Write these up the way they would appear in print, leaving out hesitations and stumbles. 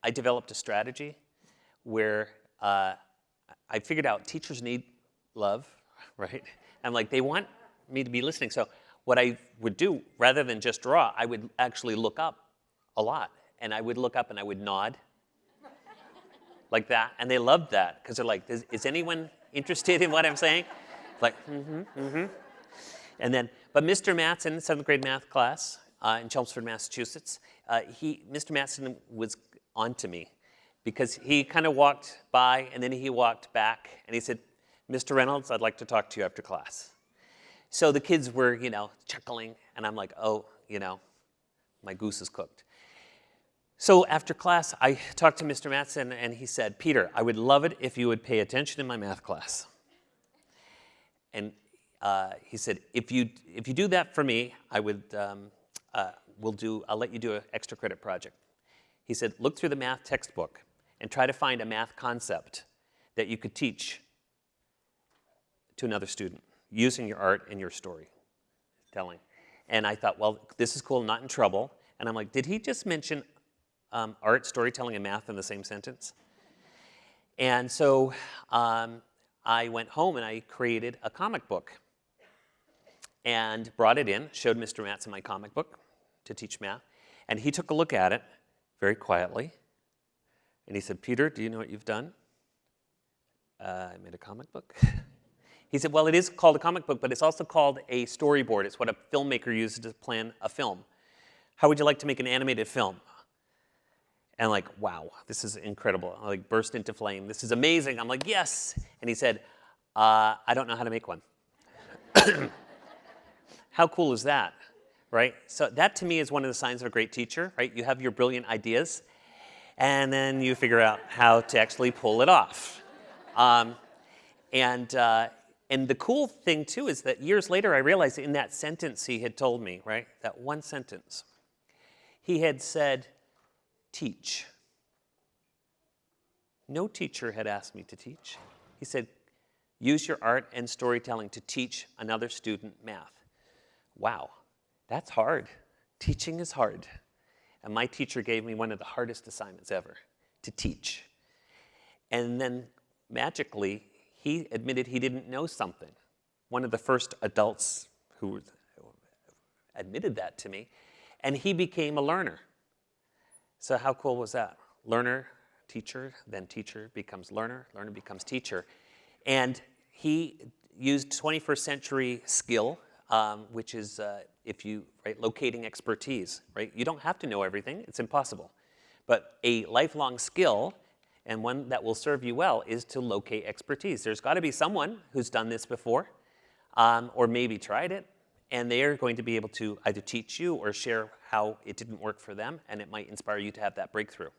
I developed a strategy where I figured out teachers need love, right? And like they want me to be listening. So what I would do, rather than just draw, I would actually look up a lot. And I would look up and I would nod like that. And they loved that because they're like, is anyone interested in what I'm saying? Like, And then, but Mr. Matson, 7th grade math class in Chelmsford, Massachusetts, Mr. Matson was onto me because he kind of walked by and then he walked back and he said, Mr. Reynolds, I'd like to talk to you after class. So the kids were, chuckling and I'm like, oh, my goose is cooked. So after class, I talked to Mr. Matson and he said, Peter, I would love it if you would pay attention in my math class. And he said, if you do that for me, I would, I'll let you do an extra credit project. He said, look through the math textbook and try to find a math concept that you could teach to another student using your art and your storytelling. And I thought, well, this is cool, not in trouble. And I'm like, did he just mention art, storytelling, and math in the same sentence? And so I went home and I created a comic book and brought it in, showed Mr. Matson my comic book to teach math. And he took a look at it very quietly. And he said, Peter, do you know what you've done? I made a comic book. He said, well, it is called a comic book, but it's also called a storyboard. It's what a filmmaker uses to plan a film. How would you like to make an animated film? And I'm like, wow, this is incredible. I like burst into flame. This is amazing. I'm like, yes. And he said, I don't know how to make one. How cool is that, right? So that to me is one of the signs of a great teacher, right? You have your brilliant ideas, and then you figure out how to actually pull it off. And the cool thing, too, is that years later, I realized in that sentence he had told me, right, that one sentence, he had said, teach. No teacher had asked me to teach. He said, use your art and storytelling to teach another student math. Wow, that's hard. Teaching is hard. And my teacher gave me one of the hardest assignments ever, to teach. And then magically, he admitted he didn't know something. One of the first adults who admitted that to me. And he became a learner. So how cool was that? Learner, teacher, then teacher becomes learner, learner becomes teacher. And he used 21st century skill, which is locating expertise, right? You don't have to know everything, it's impossible. But a lifelong skill, and one that will serve you well, is to locate expertise. There's got to be someone who's done this before, or maybe tried it, and they are going to be able to either teach you or share how it didn't work for them, and it might inspire you to have that breakthrough.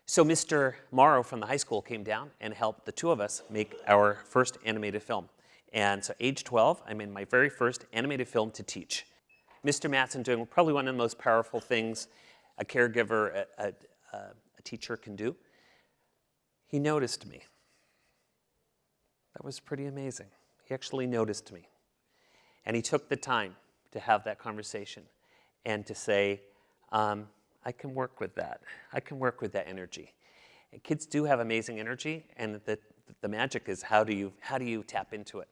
So Mr. Morrow from the high school came down and helped the two of us make our first animated film. And so age 12, I made my very first animated film to teach. Mr. Matson doing probably one of the most powerful things a caregiver, a teacher can do. He noticed me. That was pretty amazing. He actually noticed me. And he took the time to have that conversation and to say, I can work with that. I can work with that energy. And kids do have amazing energy, and the magic is how do you tap into it?